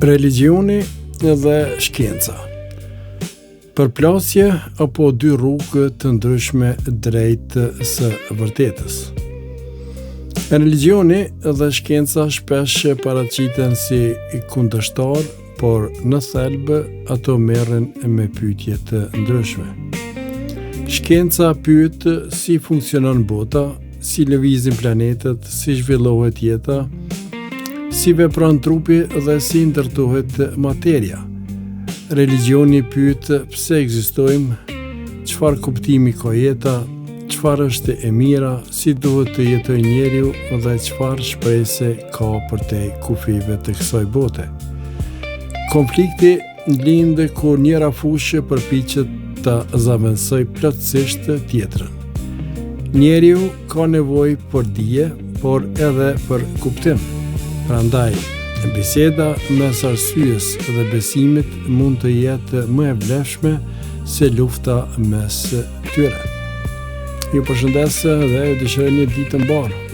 Religioni dhe shkenca. Përplasje apo dy rrugë të ndryshme drejt së vërtetës. Religioni dhe shkenca shpesh paraqiten si kundërshtar, por në thelb ato merren me pyetje të ndryshme. Shkenca pyet si funksionon bota, si lëvizin planetet, si zhvillohet jeta, si vepron trupi dhe si ndërtohet materia. Religioni pyet pse ekzistojmë, çfarë kuptimi ka jeta, çfarë është e mira, si duhet të jetojë njeriu dhe çfarë shprese ka për te kufive të kësaj bote. Konflikti lind kur njëra fushë përpiqet ta zaventësoj plotësisht tjetrën. Njeriu ka nevojë për dije, por edhe për kuptim. Prandaj, biseda mes arsyes dhe besimit mund të jetë më e vlefshme se lufta mes tyre. Ju përshëndes dhe ju dëshiroj një ditë të mbarë.